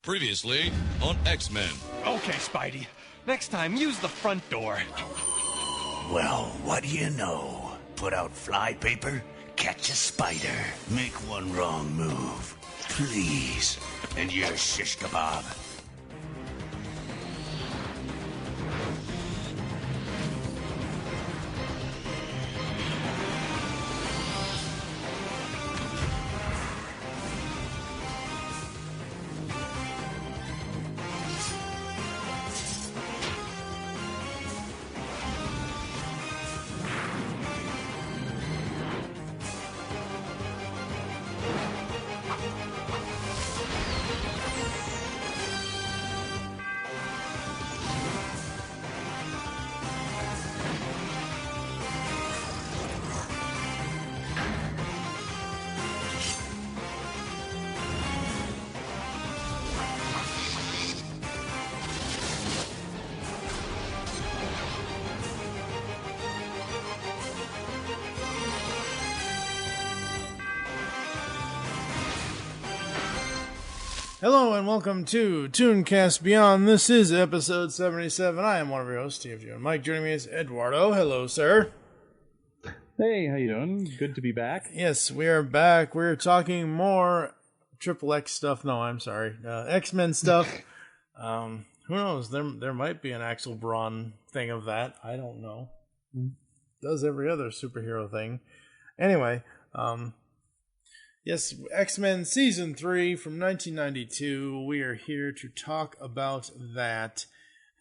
Previously on X-Men. Okay, Spidey. Next time, use the front door. Well, what do you know? Put out flypaper, catch a spider, make one wrong move. Please. And you're shish kebab. Hello and welcome to ToonCast Beyond. This is episode 77. I am one of your hosts, TFG and Mike. Joining me is Eduardo. Hello, sir. Hey, how you doing? Good to be back. Yes, we are back. We're talking more Triple X stuff. No, I'm sorry. X-Men stuff. Who knows? There might be an Axel Braun thing of that. I don't know. Does every other superhero thing. Anyway, yes, X-Men Season 3 from 1992. We are here to talk about that.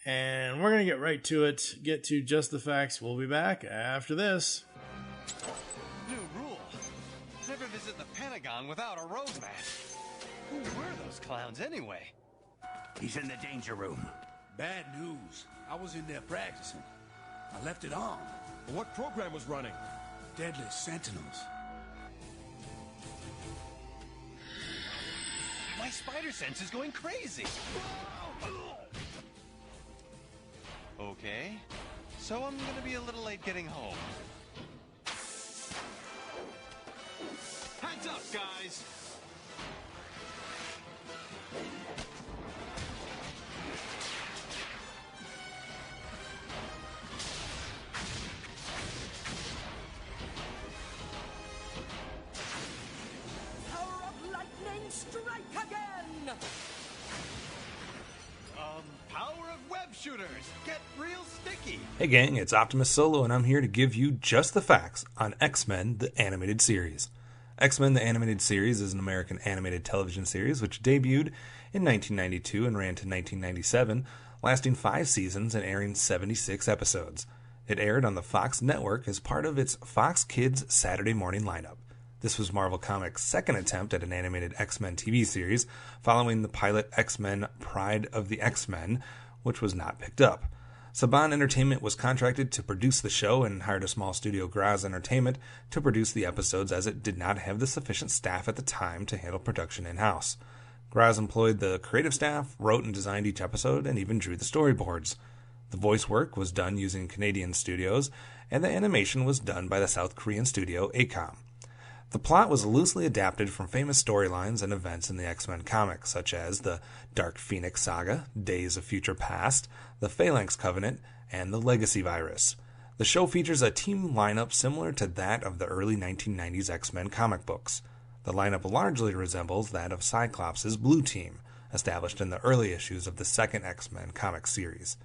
And we're going to get right to it. Get to just the facts. We'll be back after this. New rule. Never visit the Pentagon without a road map. Who were those clowns anyway? He's in the danger room. Bad news. I was in there practicing. I left it on. What program was running? Deadly Sentinels. My spider sense is going crazy. Okay, so I'm gonna be a little late getting home. Heads up, guys! Power of lightning, strike again! Power of web shooters, get real sticky! Hey gang, it's OptimusSolo and I'm here to give you just the facts on X-Men, the animated series. X-Men, the animated series is an American animated television series which debuted in 1992 and ran to 1997, lasting 5 seasons and airing 76 episodes. It aired on the Fox network as part of its Fox Kids Saturday morning lineup. This was Marvel Comics' second attempt at an animated X-Men TV series, following the pilot X-Men Pride of the X-Men, which was not picked up. Saban Entertainment was contracted to produce the show and hired a small studio, Graz Entertainment, to produce the episodes as it did not have the sufficient staff at the time to handle production in-house. Graz employed the creative staff, wrote and designed each episode, and even drew the storyboards. The voice work was done using Canadian studios, and the animation was done by the South Korean studio ACOM. The plot was loosely adapted from famous storylines and events in the X-Men comics, such as the Dark Phoenix Saga, Days of Future Past, the Phalanx Covenant, and the Legacy Virus. The show features a team lineup similar to that of the early 1990s X-Men comic books. The lineup largely resembles that of Cyclops' Blue Team, established in the early issues of the second X-Men comic series.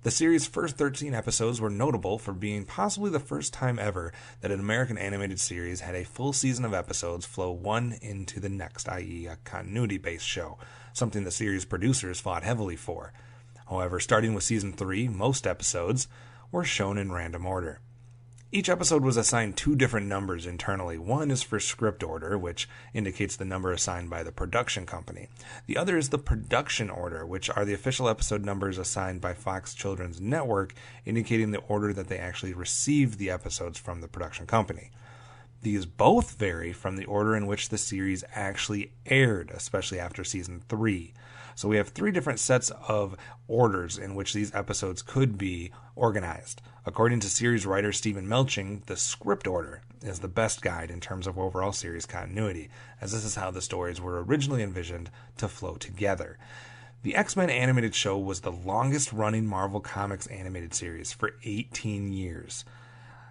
The series' first 13 episodes were notable for being possibly the first time ever that an American animated series had a full season of episodes flow one into the next, i.e. a continuity-based show, something the series producers fought heavily for. However, starting with Season 3, most episodes were shown in random order. Each episode was assigned 2 different numbers internally. One is for script order, which indicates the number assigned by the production company. The other is the production order, which are the official episode numbers assigned by Fox Children's Network, indicating the order that they actually received the episodes from the production company. These both vary from the order in which the series actually aired, especially after season 3. So we have 3 different sets of orders in which these episodes could be organized. According to series writer Stephen Melching, the script order is the best guide in terms of overall series continuity, as this is how the stories were originally envisioned to flow together. The X-Men animated show was the longest-running Marvel Comics animated series for 18 years.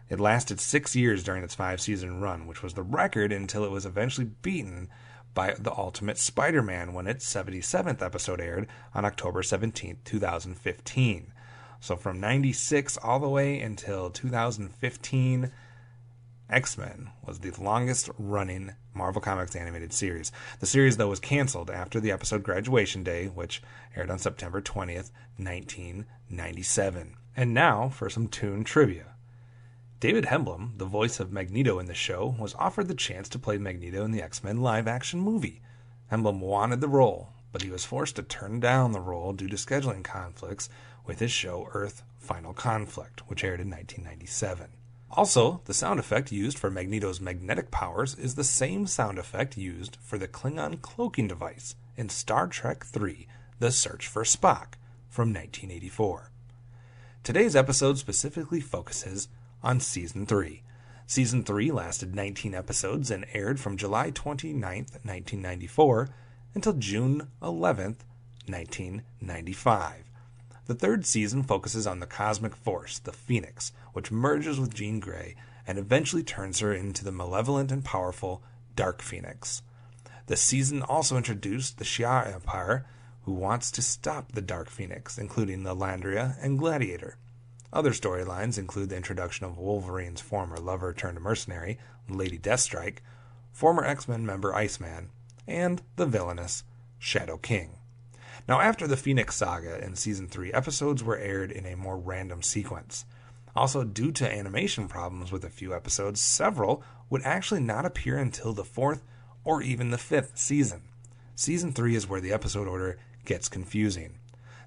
It lasted 6 years during its 5-season run, which was the record until it was eventually beaten by The Ultimate Spider-Man when its 77th episode aired on October 17, 2015. So from 96 all the way until 2015, X-Men was the longest running Marvel Comics animated series. The series, though, was canceled after the episode Graduation Day, which aired on September 20th, 1997. And now for some Toon trivia. David Hemblum, the voice of Magneto in the show, was offered the chance to play Magneto in the X-Men live-action movie. Hemblum wanted the role, but he was forced to turn down the role due to scheduling conflicts with his show Earth Final Conflict, which aired in 1997. Also, the sound effect used for Magneto's magnetic powers is the same sound effect used for the Klingon cloaking device in Star Trek III, The Search for Spock, from 1984. Today's episode specifically focuses on Season 3. Season 3 lasted 19 episodes and aired from July 29th, 1994 until June 11th, 1995. The third season focuses on the cosmic force, the Phoenix, which merges with Jean Grey and eventually turns her into the malevolent and powerful Dark Phoenix. The season also introduced the Shi'ar Empire, who wants to stop the Dark Phoenix, including the Landria and Gladiator. Other storylines include the introduction of Wolverine's former lover turned mercenary, Lady Deathstrike, former X-Men member Iceman, and the villainous Shadow King. Now, after the Phoenix Saga in Season 3, episodes were aired in a more random sequence. Also, due to animation problems with a few episodes, several would actually not appear until the 4th or even the 5th season. Season 3 is where the episode order gets confusing.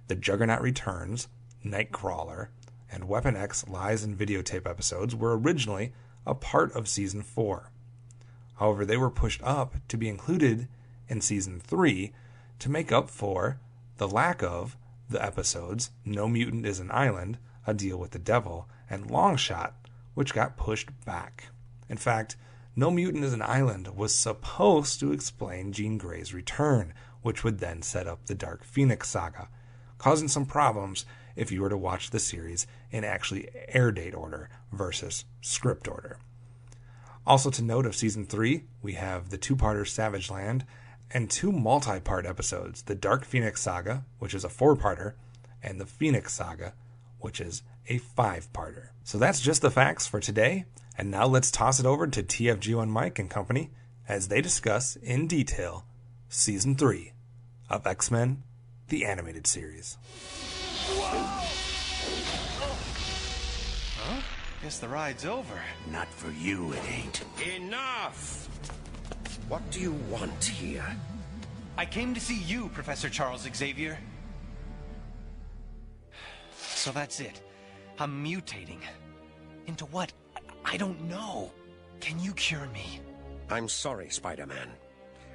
The Juggernaut Returns, Nightcrawler, and Weapon X Lies and Videotape episodes were originally a part of Season 4. However, they were pushed up to be included in Season 3 to make up for the lack of the episodes No Mutant is an Island, A Deal with the Devil, and Longshot, which got pushed back. In fact, No Mutant is an Island was supposed to explain Jean Grey's return, which would then set up the Dark Phoenix saga, causing some problems if you were to watch the series in actually air date order versus script order. Also to note of Season 3, we have the 2-parter Savage Land and 2 multi-part episodes, the Dark Phoenix Saga, which is a 4-parter, and the Phoenix Saga, which is a 5-parter. So that's just the facts for today, and now let's toss it over to TFG1 Mike and company as they discuss in detail Season 3 of X-Men, the animated series. Huh? Guess the ride's over. Not for you, it ain't. Enough! What do you want here? I came to see you, Professor Charles Xavier. So that's it. I'm mutating. Into what? I don't know. Can you cure me? I'm sorry, Spider-Man.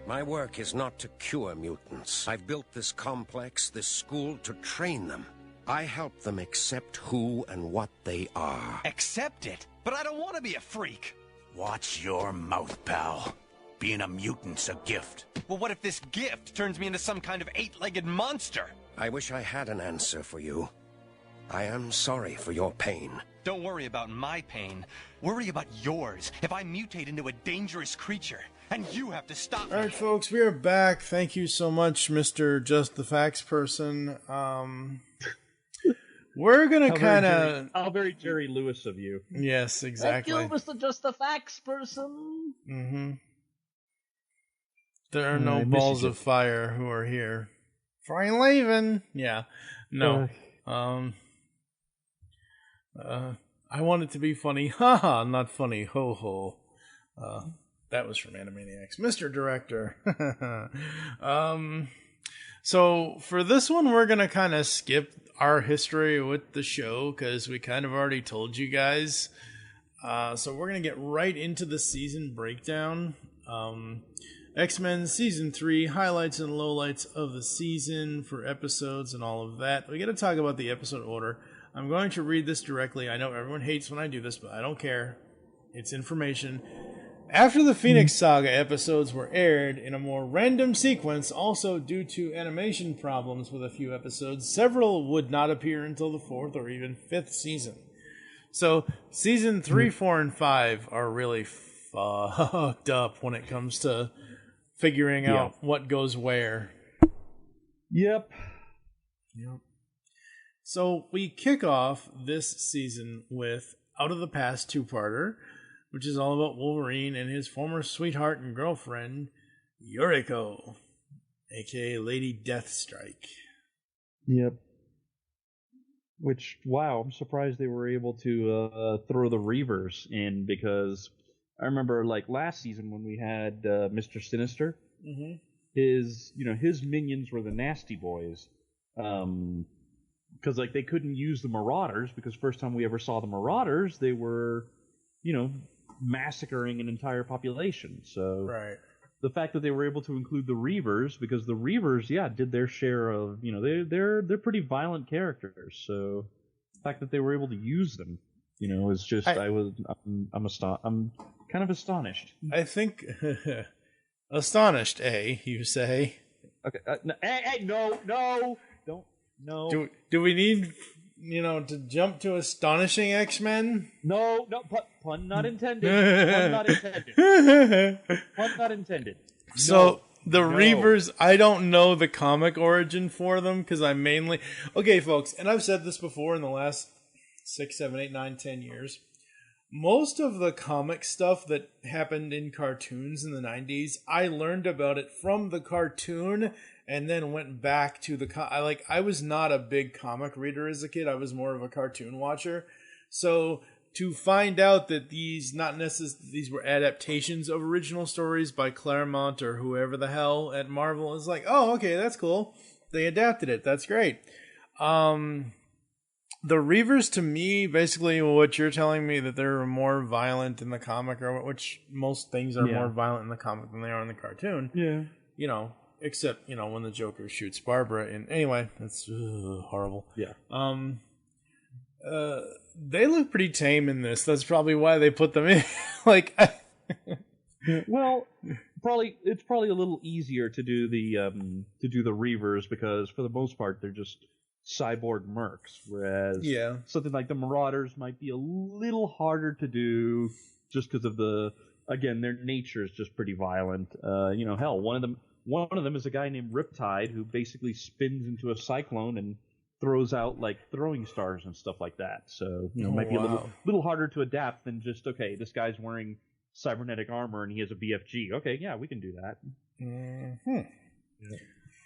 My work is not to cure mutants. I've built this complex, this school, to train them. I help them accept who and what they are. Accept it? But I don't want to be a freak. Watch your mouth, pal. Being a mutant's a gift. Well, what if this gift turns me into some kind of 8-legged monster? I wish I had an answer for you. I am sorry for your pain. Don't worry about my pain. Worry about yours. If I mutate into a dangerous creature, and you have to stop me. All right, folks, we are back. Thank you so much, Mr. Just the Facts person. We're gonna kind of how very Jerry Lewis of you. Yes, exactly. Thank you, Mr. Just the Facts person. Mm-hmm. There are no balls of fire who are here. Frying leaving. Yeah. No. I want it to be funny. Haha, not funny. Ho ho. That was from Animaniacs. Mr. Director. So for this one, we're going to kind of skip our history with the show because we kind of already told you guys So we're going to get right into the season breakdown. X-Men Season 3, highlights and lowlights of the season for episodes and all of that. We got to talk about the episode order. I'm going to read this directly. I know everyone hates when I do this, but I don't care. It's information. After the Phoenix Saga episodes were aired in a more random sequence, also due to animation problems with a few episodes, several would not appear until the 4th or even 5th season. So, Season 3, 4, and 5 are really fucked up when it comes to figuring out what goes where. Yep. So, we kick off this season with Out of the Past 2-parter, which is all about Wolverine and his former sweetheart and girlfriend, Yuriko, aka Lady Deathstrike. Yep. Which, wow, I'm surprised they were able to throw the Reavers in, because I remember, like, last season when we had Mr. Sinister, his minions were the Nasty Boys. Because, like, they couldn't use the Marauders, because first time we ever saw the Marauders, they were, massacring an entire population. So the fact that they were able to include the Reavers, because the Reavers, did their share of, they're pretty violent characters. So the fact that they were able to use them, is just I'm kind of astonished. I think astonished, you say? Okay, no, don't, no. Do we need? To jump to astonishing X-Men? No, pun not intended. Pun not intended. Pun not intended. So, the Reavers, I don't know the comic origin for them, because I mainly... Okay, folks, and I've said this before in the last 6, 7, 8, 9, 10 years. Most of the comic stuff that happened in cartoons in the 90s, I learned about it from the cartoon and then went back to the... I was not a big comic reader as a kid. I was more of a cartoon watcher. So to find out that these were adaptations of original stories by Claremont or whoever the hell at Marvel is like, oh, okay, that's cool. They adapted it. That's great. The Reavers, to me, basically what you're telling me, that they're more violent in the comic, or which most things are more violent in the comic than they are in the cartoon. Yeah. Except, when the Joker shoots Barbara. And anyway, that's horrible. Yeah. They look pretty tame in this. That's probably why they put them in. Well, it's probably a little easier to do the Reavers, because for the most part they're just cyborg mercs, whereas something like the Marauders might be a little harder to do, just because of their nature is just pretty violent. Hell, one of them is a guy named Riptide, who basically spins into a cyclone and throws out like throwing stars and stuff like that. So it might be a little harder to adapt than just, okay, this guy's wearing cybernetic armor and he has a BFG. Okay, yeah, we can do that. Yeah.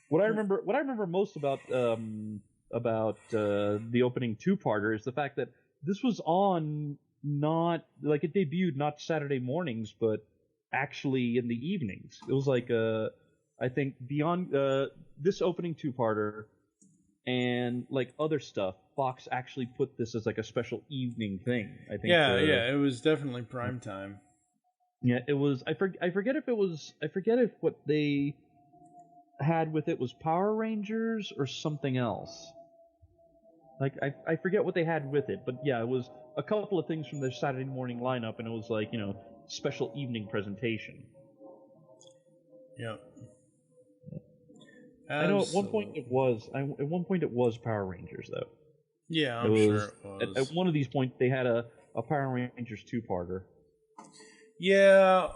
What I remember most about the opening 2-parter is the fact that this was on it debuted not Saturday mornings, but actually in the evenings. It was like I think beyond this opening 2-parter and like other stuff, Fox actually put this as like a special evening thing. I think. It was definitely prime time. Yeah, it was. I forget if what they had with it was Power Rangers or something else. Like I forget what they had with it, but yeah, it was a couple of things from their Saturday morning lineup, and it was like special evening presentation. Yeah. I know at one point it was Power Rangers though. Yeah, I'm sure it was. At one of these points they had a Power Rangers 2-parter. Yeah,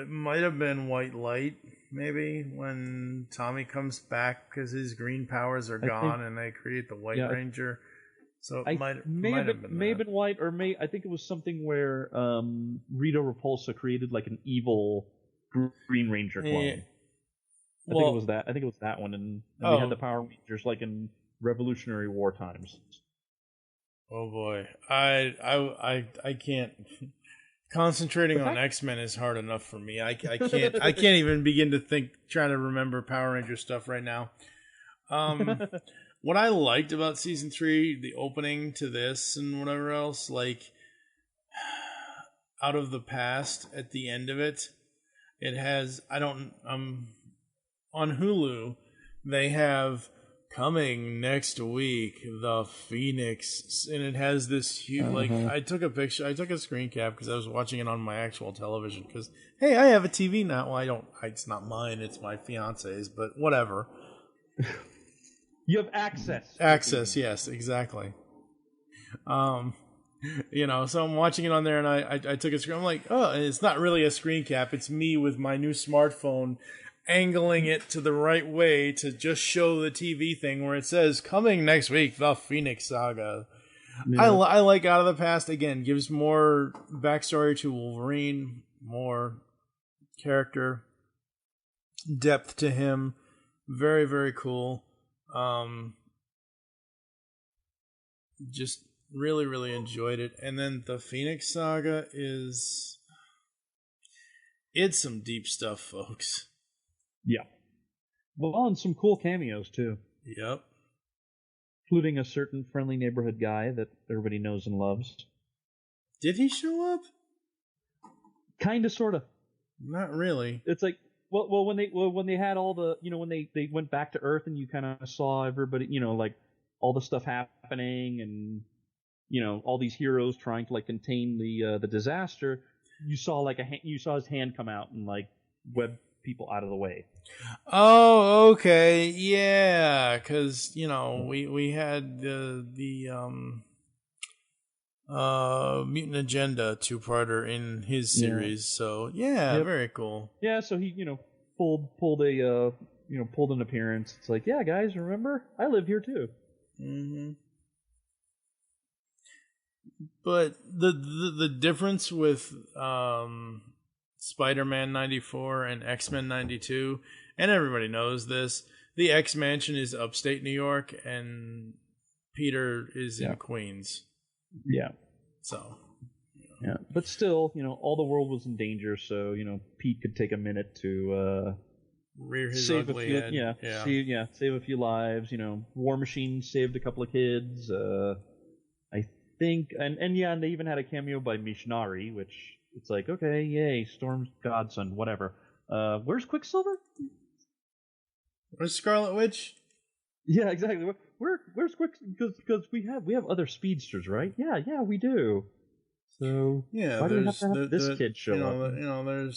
it might have been White Light, maybe, when Tommy comes back because his green powers are gone and they create the White Ranger. So it might have been White, or I think it was something where Rita Repulsa created like an evil Green Ranger clone. I think it was that one, and we had the Power Rangers like in Revolutionary War times. Oh boy, I can't. Concentrating on X-Men is hard enough for me. I can't even begin to trying to remember Power Ranger stuff right now. What I liked about season 3, the opening to this and whatever else, like Out of the Past at the end of it. It has, on Hulu, they have coming next week, The Phoenix, and it has this huge, I took a screen cap because I was watching it on my actual television because, hey, I have a TV now. Well, it's not mine, it's my fiance's, but whatever. You have access. Access, yes, exactly. So I'm watching it on there, and I took a screen. I'm like, oh, and it's not really a screen cap. It's me with my new smartphone angling it to the right way to just show the TV thing where it says, coming next week, The Phoenix Saga. Yeah. I like Out of the Past. Again, gives more backstory to Wolverine, more character depth to him. Very, very cool. Just really, really enjoyed it. And then the Phoenix Saga it's some deep stuff, folks. Yeah. Well, and some cool cameos, too. Yep. Including a certain friendly neighborhood guy that everybody knows and loves. Did he show up? Kinda, sorta. Not really. It's like, well, when they had all the, when they went back to Earth and you kind of saw everybody, like all the stuff happening and all these heroes trying to contain the disaster. You saw you saw his hand come out and web people out of the way. Oh, okay, yeah, because we had the Mutant Agenda 2-parter in his series, so yeah, very cool. Yeah, so he pulled an appearance. It's like, yeah, guys, remember I lived here too. Mm-hmm. But the difference with Spider-Man 94 and X-Men 92, and everybody knows this, the X-Mansion is upstate New York and Peter is in Queens. Yeah. So. Yeah, but still, all the world was in danger, so Pete could take a minute to rear his save ugly head. Save a few lives. War Machine saved a couple of kids. I think, and they even had a cameo by Missionary, which it's like, okay, yay, Storm's godson, whatever. Where's Quicksilver? Where's Scarlet Witch? Yeah, exactly. Where's Quicksilver? Because we have other speedsters, right? Yeah, we do. So why do we have to have this kid show up?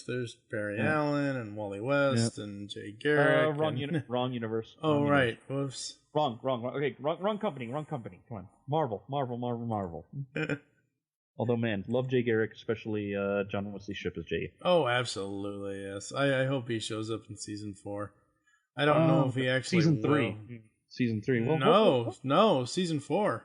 There's Barry Allen and Wally West and Jay Garrick. Wrong universe. Oh, right. Whoops. Wrong. Okay, wrong company. Come on. Marvel. Although, man, love Jay Garrick, especially John Wesley Shipp as Jay. Oh, absolutely, yes. I hope he shows up in season 4. I don't know if he actually season 3. will. Season 3. Well, no, season 4.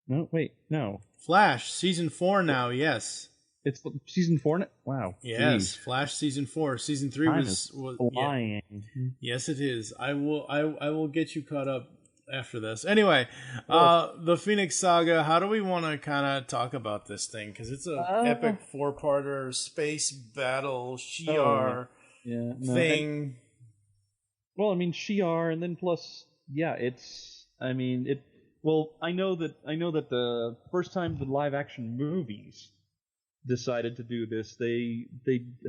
No, wait, no. Flash, season 4 now, yes. It's season 4 now? Wow. Yes, geez. Flash season 4. Season 3 was flying. Yeah. Yes, it is. I will get you caught up after this. Anyway, the Phoenix Saga, how do we want to kind of talk about this thing? Because it's an epic 4-parter space battle Shi'ar thing. Well, I mean, Shi'ar, and then plus, Well, I know that the first time the live action movies decided to do this, they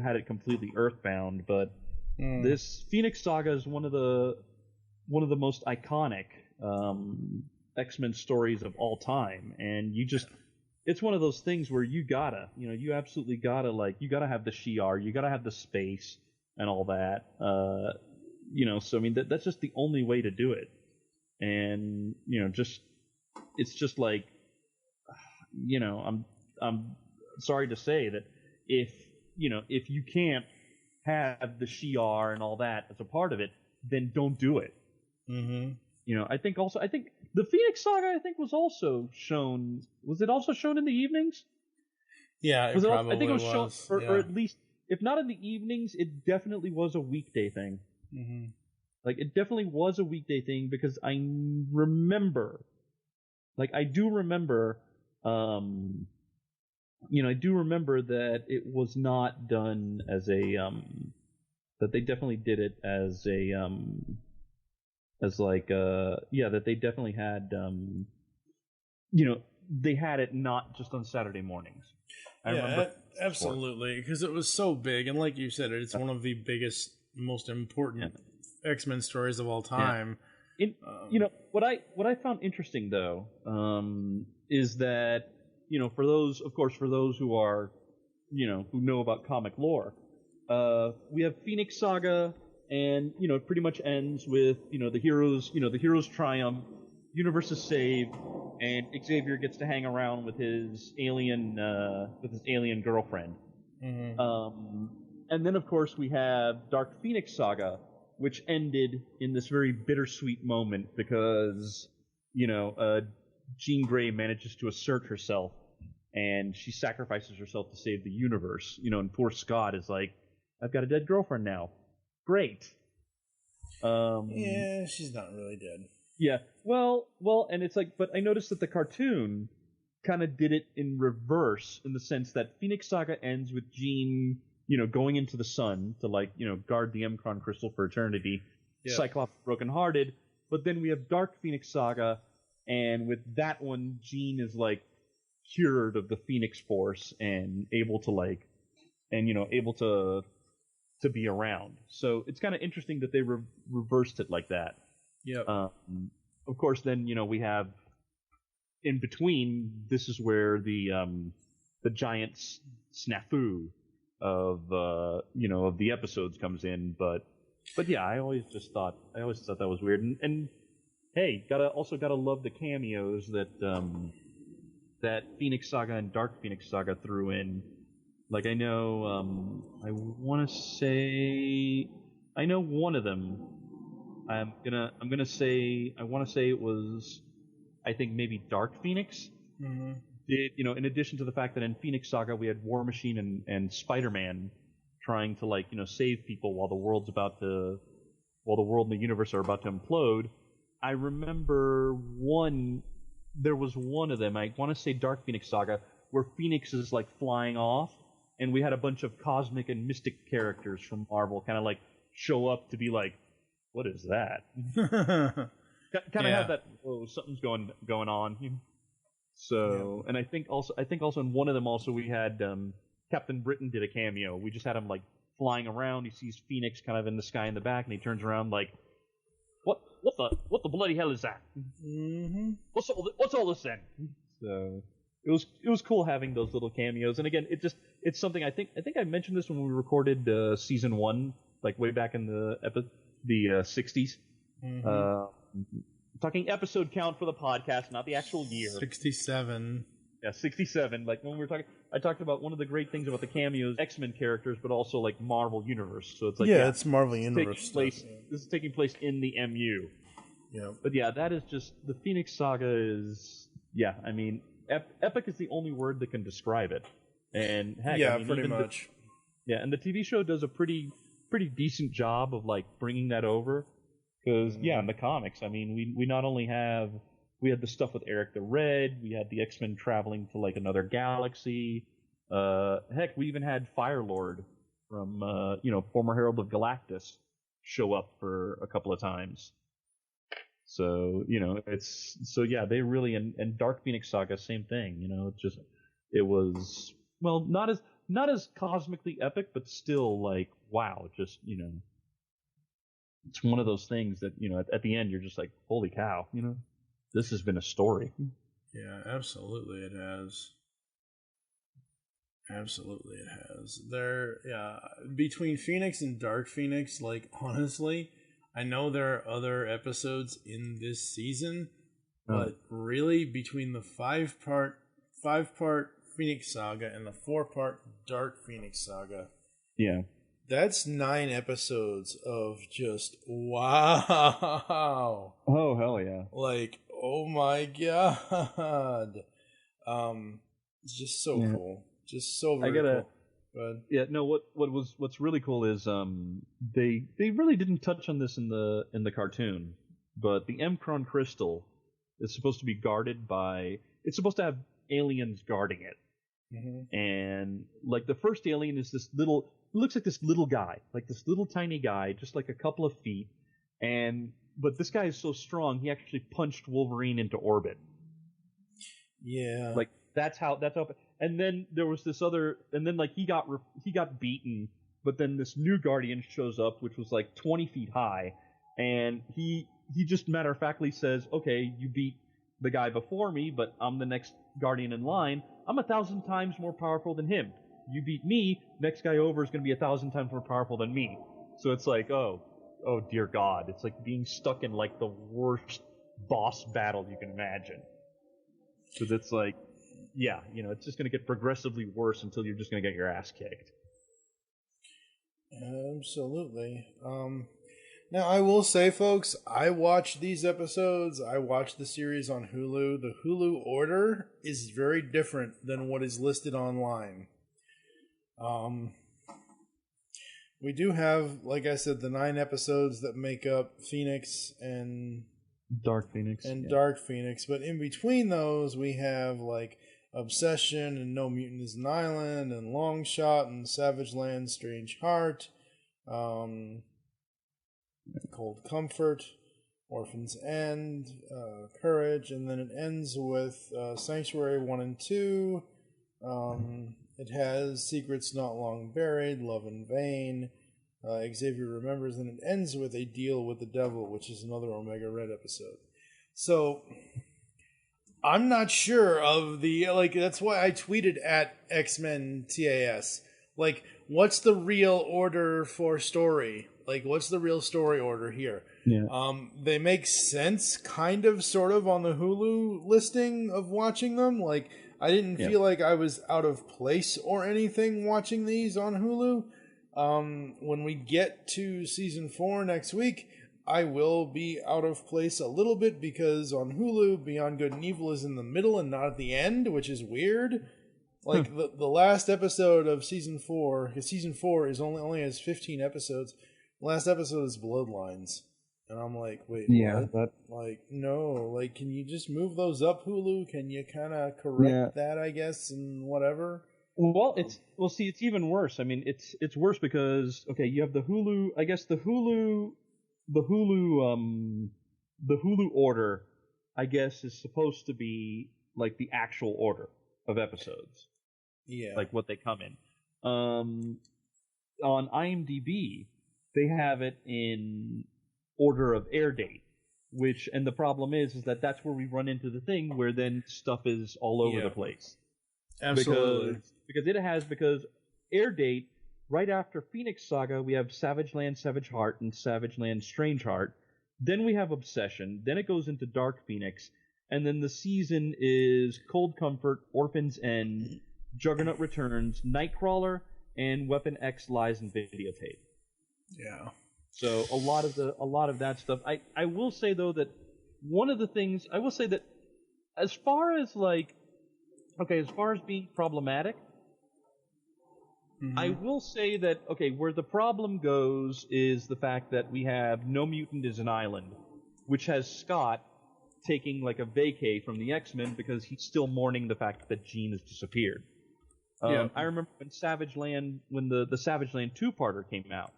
had it completely earthbound, but this Phoenix Saga is one of the most iconic X-Men stories of all time, and it's one of those things where you absolutely gotta have the Shi'ar, you gotta have the space and all that, so I mean that's just the only way to do it. And it's just like, I'm sorry to say that if you can't have the Shi'ar and all that as a part of it, then don't do it. Mm-hmm. I think the Phoenix Saga was also shown. Was it also shown in the evenings? Yeah, it probably I think it was shown, or yeah. at least if not in the evenings, it definitely was a weekday thing. Mm-hmm. It definitely was a weekday thing because I remember, I do remember that it was not done as a, that they definitely did it as a, that they definitely had, they had it not just on Saturday mornings. I remember. Absolutely, because it was so big, and like you said, it's one of the biggest, most important X-Men stories of all time. What I found interesting though is that for those who are who know about comic lore, we have Phoenix Saga, and it pretty much ends with the heroes triumph, universe is saved, and Xavier gets to hang around with his alien girlfriend. Mm-hmm. And then of course we have Dark Phoenix Saga, which ended in this very bittersweet moment because Jean Grey manages to assert herself, and she sacrifices herself to save the universe. And poor Scott is like, I've got a dead girlfriend now. Great. Yeah, she's not really dead. Yeah. Well, and it's like, but I noticed that the cartoon kind of did it in reverse, in the sense that Phoenix Saga ends with Jean, going into the sun to guard the M-Cron crystal for eternity. Yep. Cyclops brokenhearted. But then we have Dark Phoenix Saga, and with that one, Jean is cured of the Phoenix Force and able to able to be around. So it's kind of interesting that they reversed it like that. Yeah. Of course, then we have in between. This is where the giant snafu of the episodes comes in. But yeah, I always thought that was weird. And hey, gotta love the cameos that Phoenix Saga and Dark Phoenix Saga threw in. Like, I know, I want to say one of them. I want to say it was, I think maybe Dark Phoenix. Mm-hmm. Did in addition to the fact that in Phoenix Saga we had War Machine and Spider-Man trying to save people while the world and the universe are about to implode. I remember there was one of them. I want to say Dark Phoenix Saga, where Phoenix is flying off, and we had a bunch of cosmic and mystic characters from Marvel kind of show up to be like, what is that? Kind of have that. Oh, something's going on. So, and I think also in one of them also we had Captain Britain did a cameo. We just had him flying around. He sees Phoenix kind of in the sky in the back, and he turns around what the bloody hell is that? Mm-hmm. What's all this then? So it was cool having those little cameos. And again, it's something I think I mentioned this when we recorded season 1, way back in the 60s. Mm-hmm. Talking episode count for the podcast, not the actual year. 67. Yeah, 67. When we were talking, I talked about one of the great things about the cameos, X-Men characters, but also Marvel Universe. So it's it's Marvel Universe. This is taking place in the MU. Yeah. But yeah, that is just, the Phoenix Saga is, I mean, epic is the only word that can describe it. And heck, pretty much. And the TV show does a pretty decent job of bringing that over. Because in the comics, I mean, we not only we had the stuff with Eric the Red, we had the X-Men traveling to another galaxy. Heck, we even had Firelord from former Herald of Galactus show up for a couple of times. So they really, and Dark Phoenix Saga, same thing. It was not as cosmically epic, but still wow, just it's one of those things that at the end you're just holy cow, this has been a story. Yeah, absolutely it has. Absolutely it has. Between Phoenix and Dark Phoenix, honestly, I know there are other episodes in this season, but really between the five part Phoenix Saga and the 4-part Dark Phoenix Saga, that's 9 episodes of just wow. Oh hell yeah! Oh my god. It's just so cool. Just so very cool. Yeah, no. What's really cool is they really didn't touch on this in the cartoon, but the M-Cron crystal is supposed to be guarded by. It's supposed to have aliens guarding it, and the first alien is this little. It looks like this little guy, this little tiny guy, just a couple of feet, but this guy is so strong he actually punched Wolverine into orbit. Yeah. that's how. And then there was this other, and then like he got beaten, but then this new Guardian shows up, which was like 20 feet high, and he just matter of factly says, okay, you beat the guy before me, but I'm the next Guardian in line. I'm 1,000 times more powerful than him. You beat me, next guy over is going to be 1,000 times more powerful than me. So it's like, oh dear God, it's like being stuck in like the worst boss battle you can imagine. Because it's like, yeah, it's just going to get progressively worse until you're just going to get your ass kicked. Absolutely. Now, I will say, folks, I watched these episodes. I watched the series on Hulu. The Hulu order is very different than what is listed online. We do have, like I said, the 9 episodes that make up Phoenix and Dark Phoenix. Dark Phoenix. But in between those, we have, like, Obsession and No Mutant is an Island and Long Shot and Savage Land, Strange Heart. Cold Comfort, Orphan's End, Courage, and then it ends with Sanctuary 1 and 2. It has Secrets Not Long Buried, Love in Vain, Xavier Remembers, and it ends with A Deal with the Devil, which is another Omega Red episode. So, I'm not sure of the, like, that's why I tweeted at X-Men TAS. Like, what's the real order for story? Like, what's the real story order here? Yeah. They make sense, kind of, sort of, on the Hulu listing of watching them. Like, I didn't feel like I was out of place or anything watching these on Hulu. When we get to season 4 next week, I will be out of place a little bit because on Hulu, Beyond Good and Evil is in the middle and not at the end, which is weird. Like, the last episode of season 4, because season 4 is only has 15 episodes. Last episode is Bloodlines. And I'm like, wait, what? Like, no. Like, can you just move those up, Hulu? Can you kind of correct that, I guess, and whatever? Well, see, it's even worse. I mean, it's worse because, okay, you have the Hulu, I guess the Hulu order, I guess, is supposed to be, like, the actual order of episodes. Yeah. Like, what they come in. On IMDb, they have it in order of air date, and the problem is that that's where we run into the thing where then stuff is all over the place. Absolutely. Because air date, right after Phoenix Saga, we have Savage Land, Savage Heart, and Savage Land, Strange Heart. Then we have Obsession. Then it goes into Dark Phoenix. And then the season is Cold Comfort, Orphan's End, Juggernaut Returns, Nightcrawler, and Weapon X Lies and Videotape. Yeah. So a lot of that stuff. I will say though that one of the things I will say that as far as being problematic, I will say that where the problem goes is the fact that we have No Mutant is an Island, which has Scott taking like a vacay from the X-Men because he's still mourning the fact that Jean has disappeared. I remember when the Savage Land 2-parter came out,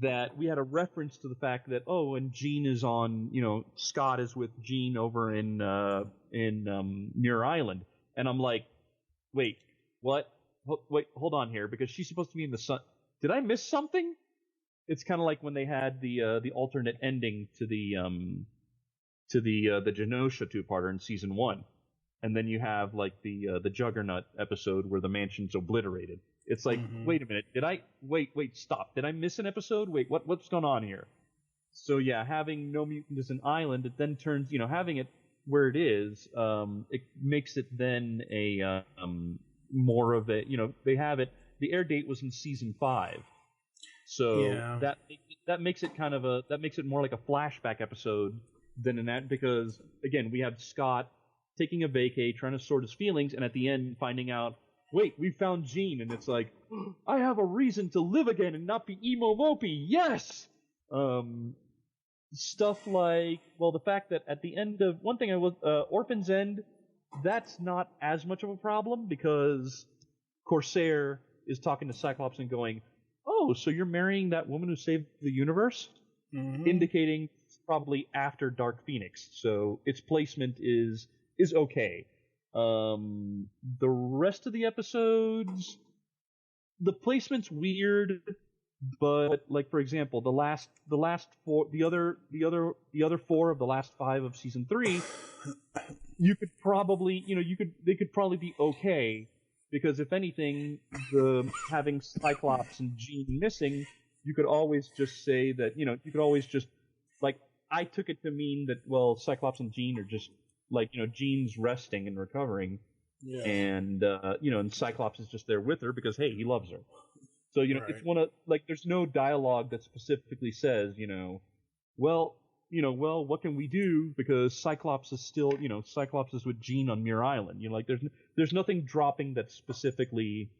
that we had a reference to the fact that, and Jean is on, Scott is with Jean over in Muir Island. And I'm like, wait, what? Wait, hold on here, because she's supposed to be in the sun. Did I miss something? It's kind of like when they had the alternate ending to the Genosha 2-parter in season 1. And then you have like the Juggernaut episode where the mansion's obliterated. It's like, wait a minute, wait, stop. Did I miss an episode? Wait, what's going on here? So yeah, having No Mutant as an island, it then turns, having it where it is, it makes it then a more of a, they have it, the air date was in season 5. So that makes it more like a flashback episode than that, because again, we have Scott taking a vacay, trying to sort his feelings, and at the end finding out, wait, we found Jean, and it's like, I have a reason to live again and not be emo mopey. Yes. Stuff like, the fact that at the end of Orphan's End, that's not as much of a problem because Corsair is talking to Cyclops and going, "Oh, so you're marrying that woman who saved the universe?" Indicating it's probably after Dark Phoenix, so its placement is okay. The rest of the episodes, the placement's weird, but like for example, the other 4 of the last 5 of season 3, you could probably, they could probably be okay, because if anything, having Cyclops and Jean missing, you could always just say that, you could always just, like, I took it to mean that, well, Cyclops and Jean are just, like, Jean's resting and recovering, and, and Cyclops is just there with her because, hey, he loves her. So, it's one of, like, there's no dialogue that specifically says, well, what can we do? Because Cyclops is still, Cyclops is with Jean on Muir Island. There's nothing dropping that specifically,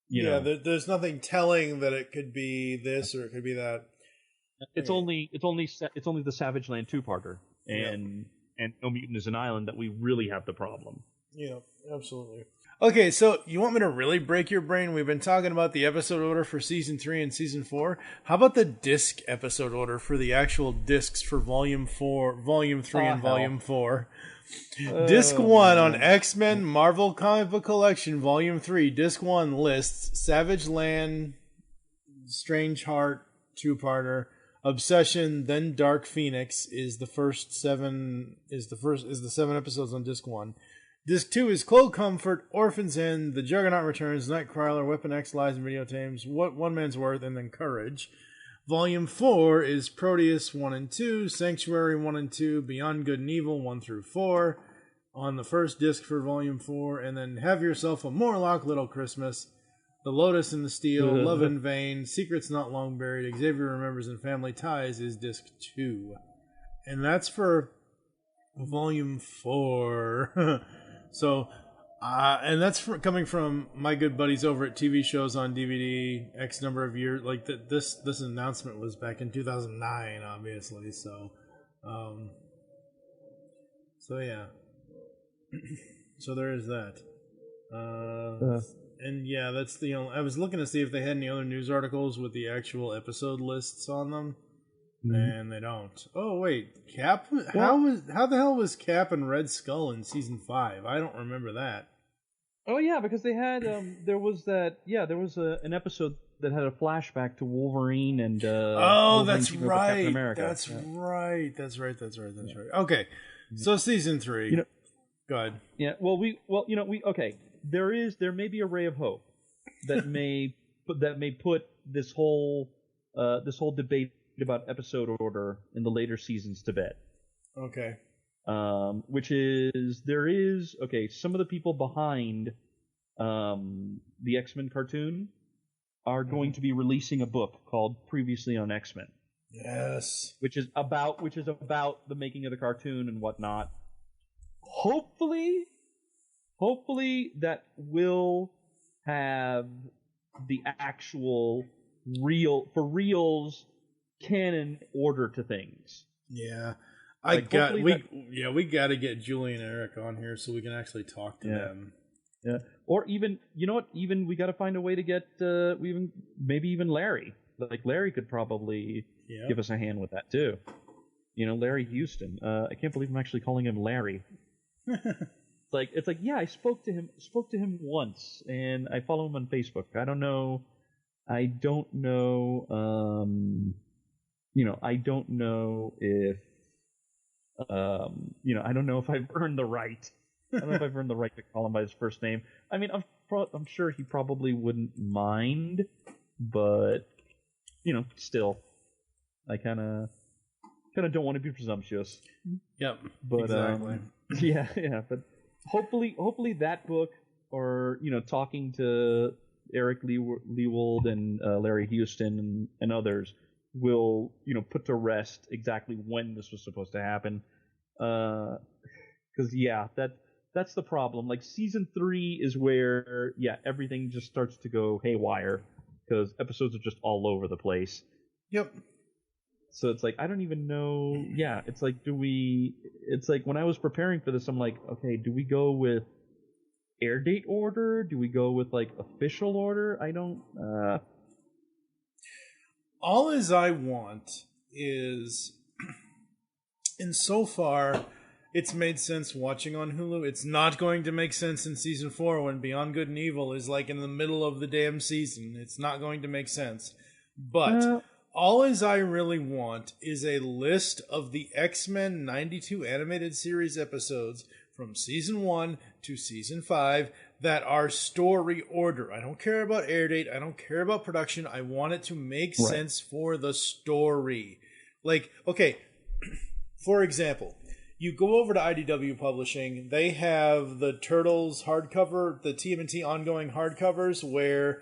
there's nothing telling that it could be this or it could be that. It's only the Savage Land 2-parter and No Mutant is an Island that we really have the problem. Yeah, absolutely. Okay, so you want me to really break your brain? We've been talking about the episode order for Season 3 and Season 4. How about the disc episode order for the actual discs for Volume 3 and Volume 4? Disc 1 on X-Men Marvel Comic Book Collection Volume 3. Disc 1 lists Savage Land, Strange Heart, 2-parter, Obsession, then Dark Phoenix is the 7 episodes on Disc 1. Disc 2 is Cold Comfort, Orphan's End, The Juggernaut Returns, Nightcrawler, Weapon X, Lies and Videotames, One Man's Worth, and then Courage. Volume 4 is Proteus 1 and 2, Sanctuary 1 and 2, Beyond Good and Evil 1 through 4 on the first disc for Volume 4, and then Have Yourself a Morlock, Little Christmas, The Lotus and the Steel, Love in Vain, Secrets Not Long Buried, Xavier Remembers, and Family Ties is Disc 2. And that's for Volume 4. So, and that's coming from my good buddies over at TV Shows on DVD X number of years. Like, this announcement was back in 2009, obviously. So, yeah. So there is that. And yeah, that's the only. I was looking to see if they had any other news articles with the actual episode lists on them. And they don't. Oh wait, Cap? How the hell was Cap and Red Skull in season 5? I don't remember that. Oh yeah, because they had there was an episode that had a flashback to Wolverine and oh, that's right. That's right. Okay, so season 3. Go ahead. Yeah. Well, okay. There may be a ray of hope that may put this whole debate about episode order in the later seasons to bed. Okay. Which is some of the people behind the X-Men cartoon are going to be releasing a book called Previously on X-Men. Yes. Which is about the making of the cartoon and whatnot. Hopefully that will have the actual reals canon order to things. Yeah. We got to get Julie and Eric on here so we can actually talk to them. Yeah. Or even, even we got to find a way to get maybe even Larry. Like Larry could probably give us a hand with that too. Larry Houston. I can't believe I'm actually calling him Larry. It's like I spoke to him once, and I follow him on Facebook. I don't know if I don't know if I've earned the right. I don't know if I've earned the right to call him by his first name. I mean, I'm sure he probably wouldn't mind, but still, I kind of don't want to be presumptuous. Yep. But exactly. But hopefully that book, or talking to Eric Leawold and Larry Houston and others, will put to rest exactly when this was supposed to happen. Because that's the problem. Like season 3 is where everything just starts to go haywire because episodes are just all over the place. Yep. So it's like I don't even know. Yeah, it's like It's like when I was preparing for this, I'm like, okay, do we go with air date order? Do we go with like official order? I don't. All as I want is, insofar it's made sense watching on Hulu. It's not going to make sense in season 4 when Beyond Good and Evil is like in the middle of the damn season. It's not going to make sense. But all I really want is a list of the X-Men 92 animated series episodes from season 1 to season 5 that are story order. I don't care about air date. I don't care about production. I want it to make sense for the story. Like, okay, for example, you go over to IDW Publishing. They have the Turtles hardcover, the TMNT ongoing hardcovers, where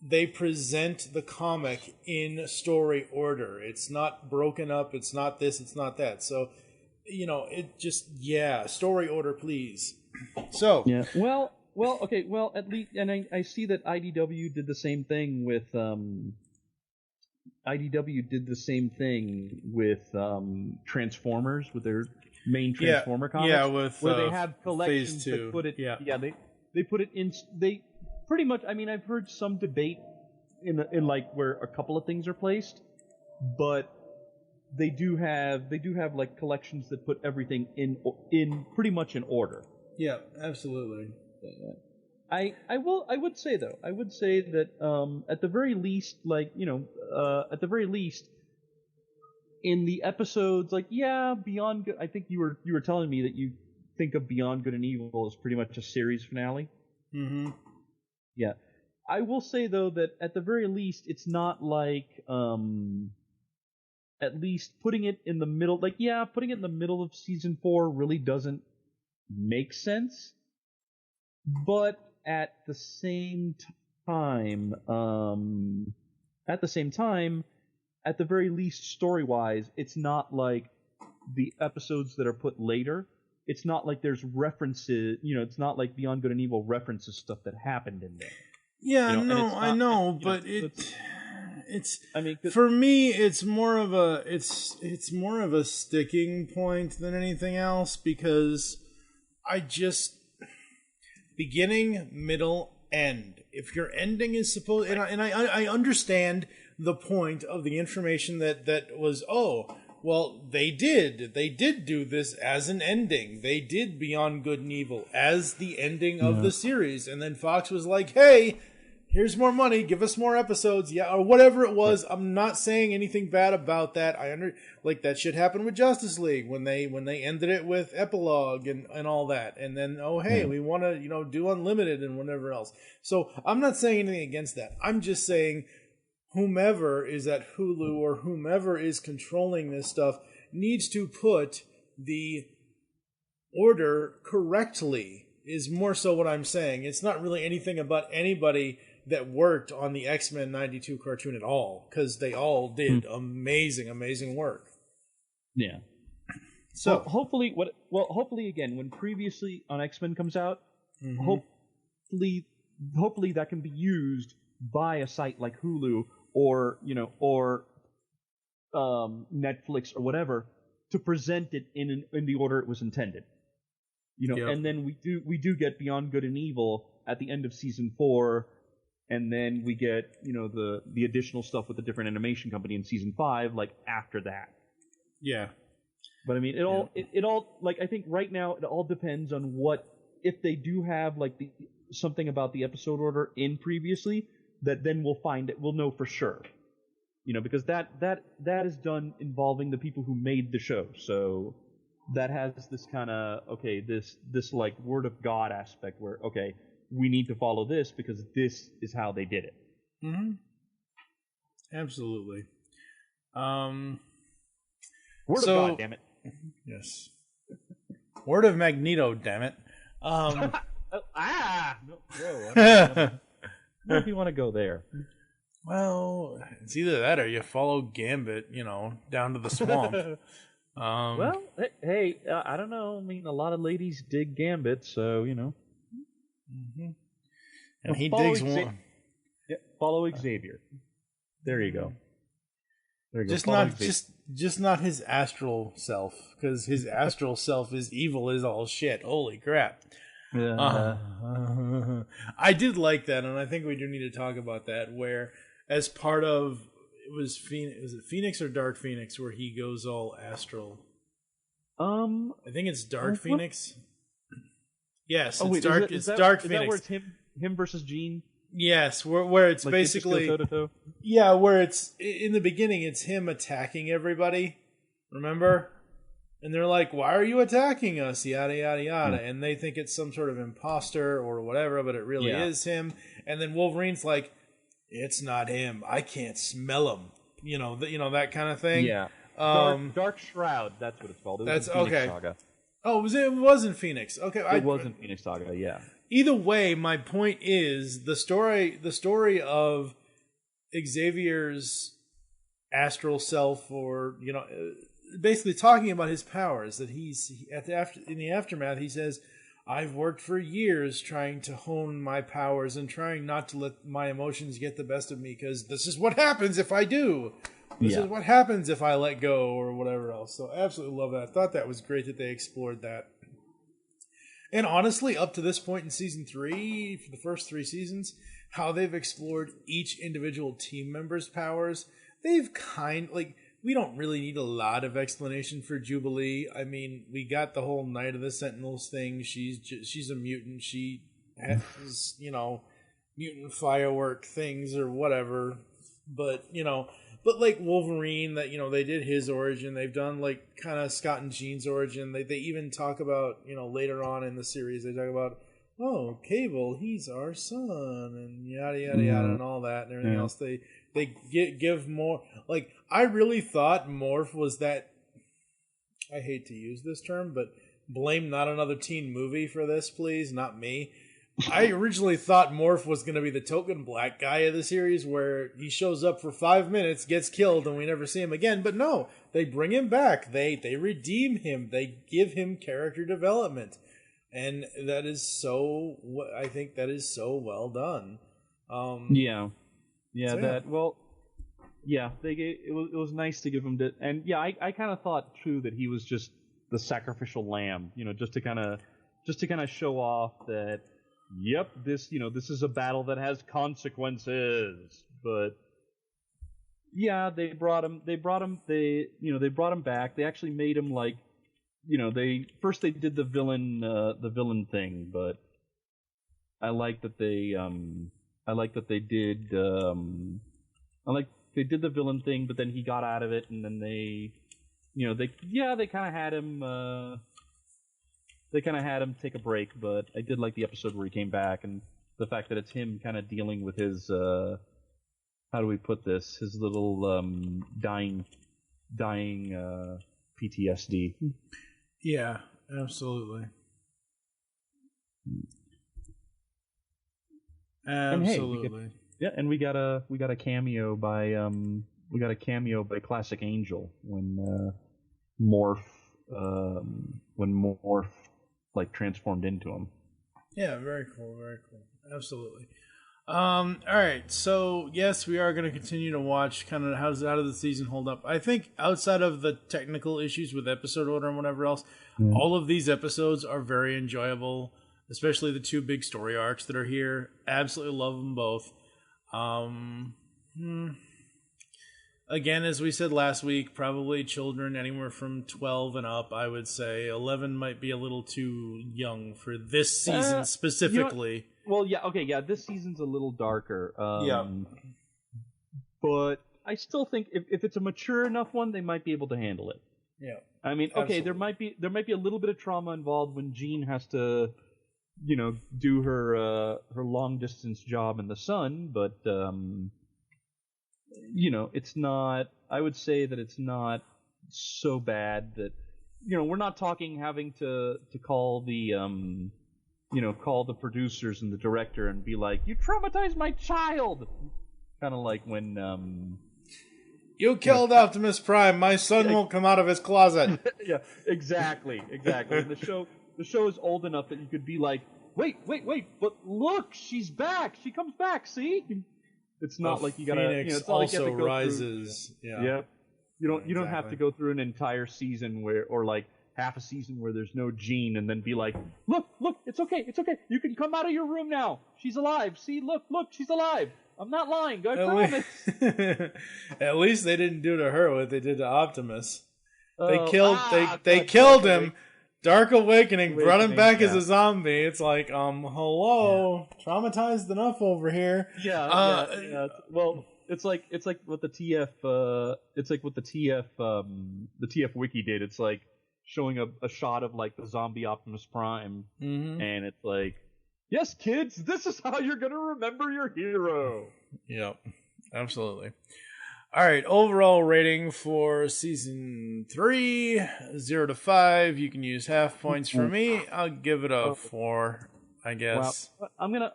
they present the comic in story order. It's not broken up. It's not this. It's not that. So, you know, it just, story order, please. So, yeah. Well, okay. Well, at least, and I see that IDW did the same thing with Transformers, with their main Transformer comics. Yeah, with where they have collections Phase 2. that put it. Yeah, they put it in. They pretty much. I mean, I've heard some debate in like where a couple of things are placed, but they do have like collections that put everything in pretty much in order. Yeah, absolutely. I would say that at the very least, at the very least, in the episodes, Beyond Good. I think you were telling me that you think of Beyond Good and Evil as pretty much a series finale. Mm-hmm. Yeah, I will say though that at the very least, it's not like at least putting it in the middle. Putting it in the middle of season 4 really doesn't make sense. But at the same time, at the very least, story-wise, it's not like the episodes that are put later. It's not like there's references. It's not like Beyond Good and Evil references stuff that happened in there. Yeah, I know, but it's. I mean, for me, it's more of a sticking point than anything else, because I just. Beginning, middle, end. If your ending is supposed, and I understand the point of the information that was, they did do this as an ending. They did Beyond Good and Evil as the ending of the series, and then Fox was like, hey, here's more money, give us more episodes, or whatever it was. I'm not saying anything bad about that. That shit happened with Justice League when they ended it with epilogue and all that, and then we want to do Unlimited and whatever else. So I'm not saying anything against that. I'm just saying whomever is at Hulu or whomever is controlling this stuff needs to put the order correctly. Is more so what I'm saying. It's not really anything about anybody that worked on the X-Men 92 cartoon at all, because they all did amazing work. Yeah. So hopefully again, when previously on X-Men comes out, hopefully that can be used by a site like Hulu or Netflix or whatever to present it in the order it was intended. And then we do get Beyond Good and Evil at the end of season 4. And then we get, the additional stuff with the different animation company in season 5, like after that. Yeah. But I mean, it all like, I think right now it all depends on if they do have like something about the episode order in previously, that then we'll know for sure. Because that is done involving the people who made the show. So that has this kind of, this like word of God aspect where, we need to follow this because this is how they did it. Mm-hmm. Absolutely. Word of God, damn it. Yes. Word of Magneto, damn it. No, I don't know if you want to go there. Well, it's either that or you follow Gambit, down to the swamp. Well, hey, I don't know. I mean, a lot of ladies dig Gambit, so, Mm-hmm. And he digs one. Yeah, follow Xavier. There you go. Just not his astral self, because his astral self is evil as all shit. Holy crap! I did like that, and I think we do need to talk about that. Where, as part of was it Phoenix or Dark Phoenix, where he goes all astral. I think it's Dark Phoenix. Yes, oh, it's wait, Dark. Is it's Dark Phoenix. Is that where it's him versus Jean? Yes, where it's like basically toe-to-toe? Yeah, where it's in the beginning, it's him attacking everybody. Remember? And they're like, "Why are you attacking us?" Yada yada yada, and they think it's some sort of imposter or whatever, but it really is him. And then Wolverine's like, "It's not him. I can't smell him." You know that kind of thing. Yeah. Dark Shroud. That's what it's called. It was that's Phoenix okay. Saga. Oh, it wasn't Phoenix. Okay, it wasn't Phoenix Saga. Yeah. Either way, my point is the story of Xavier's astral self, or basically talking about his powers. That in the aftermath, he says, "I've worked for years trying to hone my powers and trying not to let my emotions get the best of me, because this is what happens if I do. This is what happens if I let go," or whatever else. So I absolutely love that. I thought that was great that they explored that. And honestly, up to this point in season 3, for the first 3 seasons, how they've explored each individual team member's powers, they've we don't really need a lot of explanation for Jubilee. I mean, we got the whole Night of the Sentinels thing. She's a mutant. She has, mutant firework things or whatever. But like Wolverine, that they did his origin. They've done like kind of Scott and Jean's origin. They even talk about later on in the series, they talk about, oh, Cable, he's our son, and yada yada yada, and all that and everything else. They give more. Like, I really thought Morph was that. I hate to use this term, but blame not another teen movie for this, please, not me. I originally thought Morph was going to be the token black guy of the series, where he shows up for 5 minutes, gets killed, and we never see him again. But no, they bring him back. They redeem him. They give him character development, and that is so. I think that is so well done. It was nice to give him and I kind of thought too that he was just the sacrificial lamb, just to kind of show off that. Yep, this is a battle that has consequences. But yeah, they brought him back. They actually made him like, they did the villain thing, but I like that they did the villain thing, but then he got out of it, and then they kind of had him. They kind of had him take a break, but I did like the episode where he came back, and the fact that it's him kind of dealing with his, how do we put this, his little dying PTSD. Yeah, absolutely. Absolutely. And we got a cameo by Classic Angel when Morph like transformed into him. Yeah, very cool, absolutely. All right, so yes, we are going to continue to watch kind of how does the season hold up. I think outside of the technical issues with episode order and whatever else, all of these episodes are very enjoyable, especially the 2 big story arcs that are here. Absolutely love them both. Again, as we said last week, probably children anywhere from 12 and up, I would say. 11 might be a little too young for this season specifically. This season's a little darker. But I still think if it's a mature enough one, they might be able to handle it. Yeah. I mean, okay, there might be a little bit of trauma involved when Jean has to, do her long distance job in the sun, but it's not. I would say that it's not so bad that we're not talking having to call the call the producers and the director and be like, you traumatized my child. Kind of like when you killed Optimus Prime. My son won't come out of his closet. Yeah, exactly. The show is old enough that you could be like, wait, but look, she's back. She comes back. See. It's not like you gotta. Phoenix it's not like you have to go rises. Through, yeah. You don't have to go through an entire season or like half a season where there's no Jean and then be like, look, it's okay. You can come out of your room now. She's alive. See, look, she's alive. I'm not lying. I promise. At least they didn't do to her what they did to Optimus. They killed him. Dark Awakening brought him back as a zombie. It's like, hello, traumatized enough over here. Yeah. Well, it's like what the TF, the TF wiki did. It's like showing a shot of like the zombie Optimus Prime, and it's like, yes, kids, this is how you're gonna remember your hero. Yep, absolutely. All right, overall rating for season 3, 0 to 5. You can use half points for me. I'll give it a 4, I guess. Wow. I'm gonna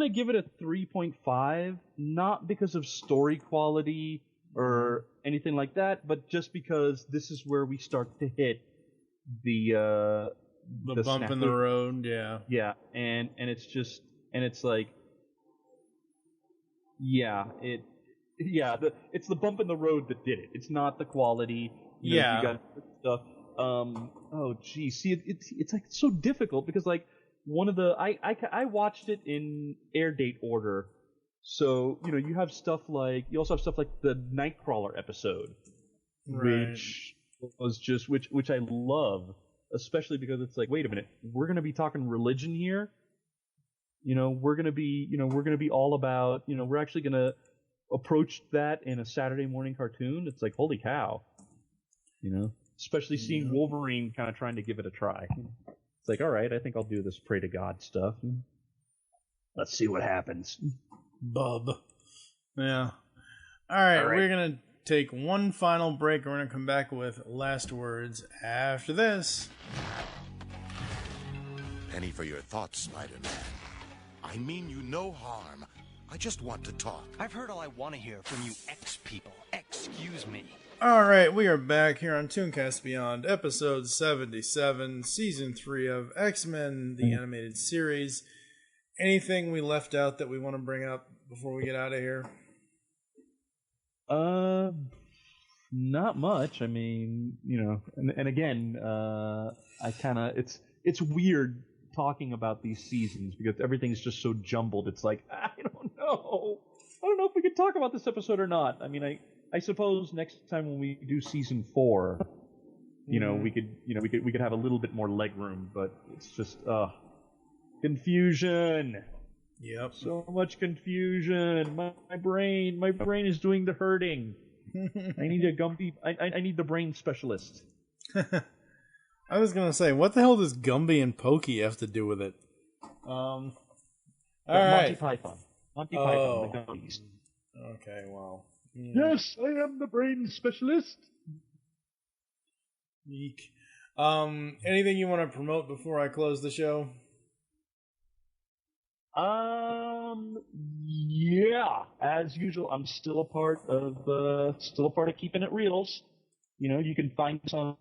give it a 3.5, not because of story quality or anything like that, but just because this is where we start to hit the bump in the road. Yeah, and it's like. It's the bump in the road that did it. It's not the quality. You got stuff. It's like so difficult because like one of the I watched it in air date order, so you also have stuff like the Nightcrawler episode, which was just which I love, especially because it's like, wait a minute, we're gonna be talking religion here. We're gonna be all about, we're actually gonna approach that in a Saturday morning cartoon. It's like, holy cow, especially seeing Wolverine kind of trying to give it a try. It's like, all right, I think I'll do this pray to God stuff. Let's see what happens. Bub. Yeah. All right, we're gonna take one final break. We're gonna come back with last words after this. Penny for your thoughts, Spider-Man. I mean you no harm. I just want to talk. I've heard all I want to hear from you X-people. Excuse me. Alright, we are back here on ToonCast Beyond, episode 77, season 3 of X-Men, the animated series. Anything we left out that we want to bring up before we get out of here? Not much. I mean, and again, it's weird talking about these seasons because everything's just so jumbled. It's like, I don't know if we can talk about this episode or not. I mean, I suppose next time when we do season 4, we could have a little bit more leg room, but it's just confusion. Yep. So much confusion. My brain is doing the hurting. I need a Gumby. I need the brain specialist. I was gonna say, what the hell does Gumby and Pokey have to do with it? All right. Monty Python, the Gumbies. Okay, well. Yes, I am the brain specialist. Eek. Anything you want to promote before I close the show? Yeah. As usual, I'm still a part of Keeping It Reels. You can find us on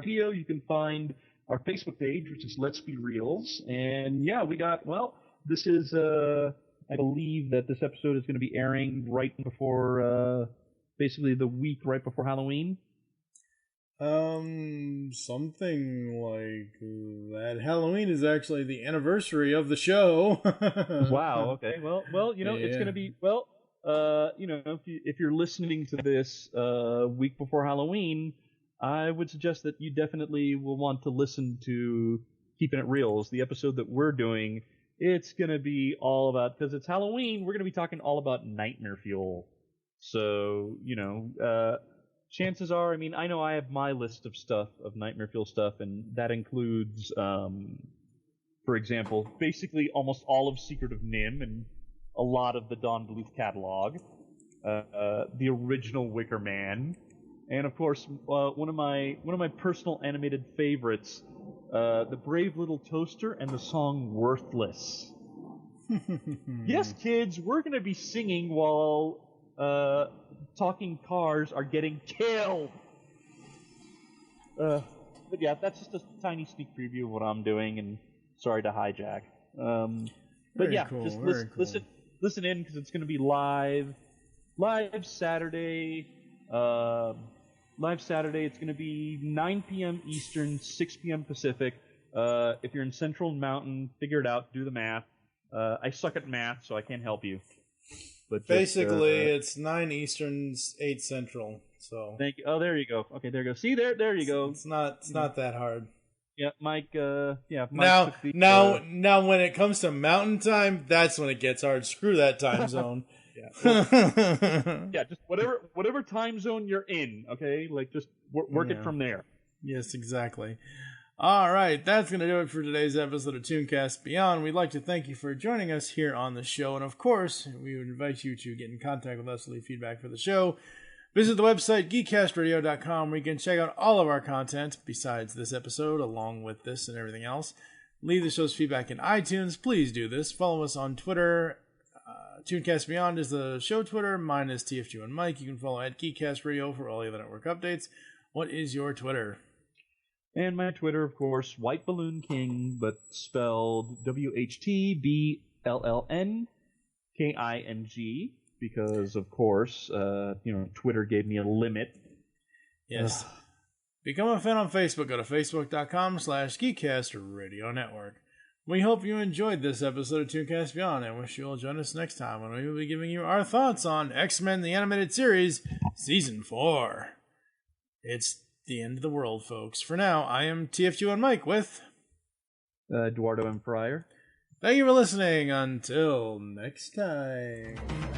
video. You can find our Facebook page, which is Let's Be Reels. And yeah, this is, I believe that this episode is going to be airing right before, basically the week right before Halloween. Something like that. Halloween is actually the anniversary of the show. Wow. Okay. Well, it's going to be, if you're listening to this week before Halloween, I would suggest that you definitely will want to listen to Keeping It Reals, the episode that we're doing. It's going to be all about, because it's Halloween, we're going to be talking all about Nightmare Fuel. So, chances are, I know I have my list of stuff, of Nightmare Fuel stuff, and that includes, for example, basically almost all of Secret of Nim and a lot of the Don Bluth catalog, the original Wicker Man, and of course one of my personal animated favorites, The Brave Little Toaster and the song Worthless. Yes, kids, we're going to be singing while talking cars are getting killed. But yeah, that's just a tiny sneak preview of what I'm doing, and sorry to hijack. But yeah, cool, just listen in, because it's going to be live Saturday. Live Saturday. It's going to be 9 p.m. Eastern, 6 p.m. Pacific. If you're in Central Mountain, figure it out. Do the math. I suck at math, so I can't help you. But basically, it's 9 Eastern, 8 Central. So thank you. Oh, there you go. Okay, there you go. See there you go. It's not that hard. Yeah, Mike. Mike now, when it comes to Mountain Time, that's when it gets hard. Screw that time zone. Yeah, just whatever time zone you're in. Okay, like just work it from there. Yes, exactly. All right, that's going to do it for today's episode of ToonCast Beyond. We'd like to thank you for joining us here on the show, and of course, we would invite you to get in contact with us, leave feedback for the show. Visit the website, geekcastradio.com, where you can check out all of our content, besides this episode, along with this and everything else. Leave the show's feedback in iTunes. Please do this. Follow us on Twitter. ToonCast Beyond is the show Twitter. Mine is TFG and Mike. You can follow at Geekcast Radio for all the other network updates. What is your Twitter? And my Twitter, of course, White Balloon King, but spelled WHTBLLNKING, because, of course, Twitter gave me a limit. Yes. Become a fan on Facebook. Go to facebook.com/Geekcast Radio Network. We hope you enjoyed this episode of ToonCast Beyond, and wish you'll join us next time when we will be giving you our thoughts on X-Men the Animated Series, Season 4. It's the end of the world, folks. For now, I am TFG and Mike with Eduardo M. Freyre. Thank you for listening. Until next time.